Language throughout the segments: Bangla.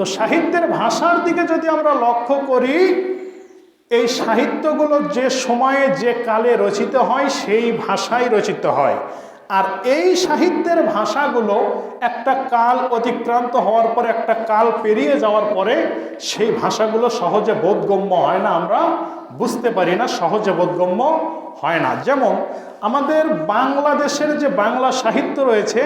তো সাহিত্যের ভাষার দিকে যদি আমরা লক্ষ্য করি, এই সাহিত্যগুলো যে সময়ে যে কালে রচিত হয় সেই ভাষায় রচিত হয়। আর এই সাহিত্যের ভাষাগুলো একটা কাল অতিক্রান্ত হওয়ার পরে, একটা কাল পেরিয়ে যাওয়ার পরে সেই ভাষাগুলো সহজে বোধগম্য হয় না, আমরা বুঝতে পারি না, সহজে বোধগম্য হয় না। যেমন আমাদের বাংলাদেশের যে বাংলা সাহিত্য রয়েছে,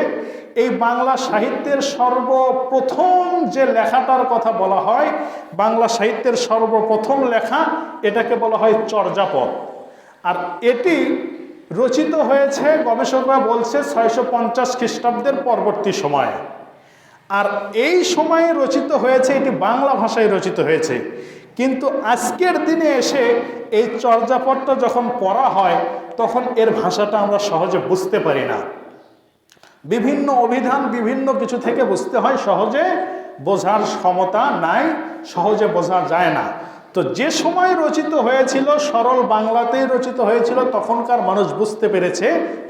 এই বাংলা সাহিত্যের সর্বপ্রথম যে লেখাটার কথা বলা হয়, বাংলা সাহিত্যের সর্বপ্রথম লেখা, এটাকে বলা হয় চর্যাপদ। আর এটি রচিত হয়েছে, গবেষকরা বলছে 650 খ্রিস্টাব্দের পরবর্তী সময়ে। আর এই সময়ে রচিত হয়েছে, এটি বাংলা ভাষায় রচিত হয়েছে। কিন্তু আজকের দিনে এসে এই চর্যাপদটা যখন পড়া হয়, তখন এর ভাষাটা আমরা সহজে বুঝতে পারি না। বিভিন্ন অভিধান, বিভিন্ন কিছু থেকে বুঝতে হয়, সহজে বোঝার ক্ষমতা নাই, সহজে বোঝা যায় না। তো যে সময় রচিত হয়েছিল, সরল বাংলাতেই রচিত হয়েছিল, তখনকার মানুষ বুঝতে পেরেছে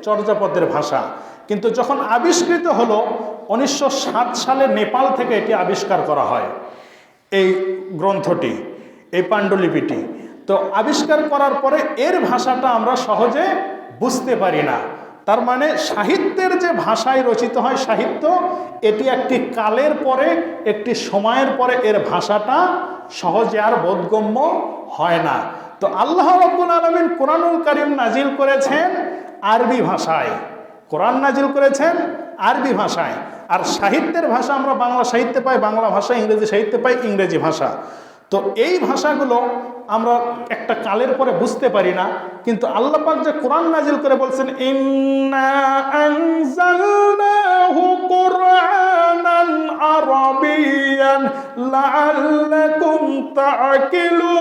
চর্যাপদের ভাষা। কিন্তু যখন আবিষ্কৃত হলো 1907 সালে নেপাল থেকে এটি আবিষ্কার করা হয়, এই গ্রন্থটি, এই পাণ্ডুলিপিটি। তো আবিষ্কার করার পরে এর ভাষাটা আমরা সহজে বুঝতে পারি না। তার মানে সাহিত্যের যে ভাষায় রচিত হয় সাহিত্য, এটি একটি কালের পরে, একটি সময়ের পরে এর ভাষাটা সহজে আর বোধগম্য হয় না। তো আল্লাহ রাব্বুল আলামিন কোরআনুল কারীম নাজিল করেছেন আরবি ভাষায়, কোরআন নাজিল করেছেন আরবি ভাষায়। আর সাহিত্যের ভাষা আমরা বাংলা সাহিত্যে পাই বাংলা ভাষা, ইংরেজি সাহিত্যে পাই ইংরেজি ভাষা। তো এই ভাষাগুলো আমরা একটা কালের পরে বুঝতে পারি না। কিন্তু আল্লাহ পাক যে কোরআন নাজিল করে বলছেন, ইন্না আনজালনাহু কুরআনান আরাবিয়ান লাআল্লাকুম তা'কিলুন,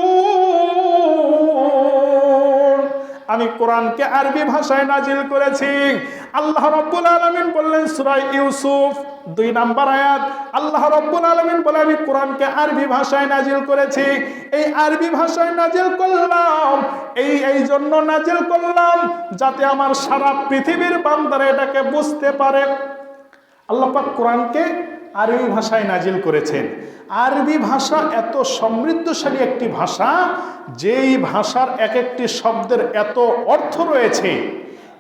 আমি কোরআনকে আরবি ভাষায় নাজিল করেছি। আল্লাহ রাব্বুল আলামিন বললেন সূরা ইউসুফ 2 নম্বর আয়াত, আল্লাহ রাব্বুল আলামিন বলে আমি কোরআনকে আরবি ভাষায় নাজিল করেছি। এই আরবি ভাষায় নাজিল করলাম, এই জন্য নাজিল করলাম যাতে আমার সারা পৃথিবীর বান্দারা এটাকে বুঝতে পারে। আল্লাহ পাক কোরআনকে আরবি ভাষায় নাজিল করেছেন। আরবি ভাষা এত সমৃদ্ধশালী একটি ভাষা, যেই ভাষার এক একটি শব্দের এত অর্থ রয়েছে,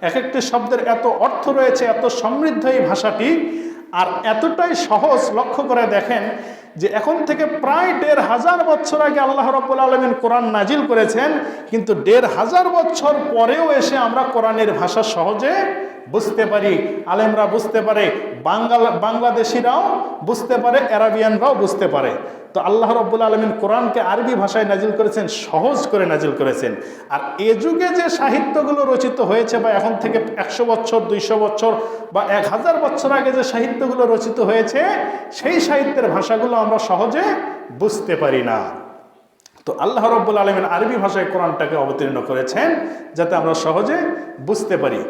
এক একটি শব্দের এত অর্থ রয়েছে, এত সমৃদ্ধ এই ভাষাটি। আর এতটাই সহজ, লক্ষ্য করে দেখেন যে এখন থেকে প্রায় 1500 বছর আগে আল্লাহ রাব্বুল আলামিন কোরআন নাজিল করেছেন, কিন্তু 1500 বছর পরেও এসে আমরা কোরআনের ভাষা সহজে বুঝতে পারি, আলেমরা বুঝতে পারে, বাংলাদেশিরাও বুঝতে পারে, আরাবিয়ানরাও বুঝতে পারে। তো আল্লাহ রাব্বুল আলামিন কোরআনকে আরবি ভাষায় নাজিল করেছেন, সহজ করে নাজিল করেছেন। আর এ যুগে যে সাহিত্যগুলো রচিত হয়েছে, বা এখন থেকে 100 বছর 200 বছর বা 1000 বছর আগে যে সাহিত্যগুলো রচিত হয়েছে, সেই সাহিত্যের ভাষাগুলো আমরা সহজে বুঝতে পারি না। তো আল্লাহ রাব্বুল আলামিন আরবি ভাষায় কোরআনটাকে অবতীর্ণ করেছেন যাতে আমরা সহজে বুঝতে পারি।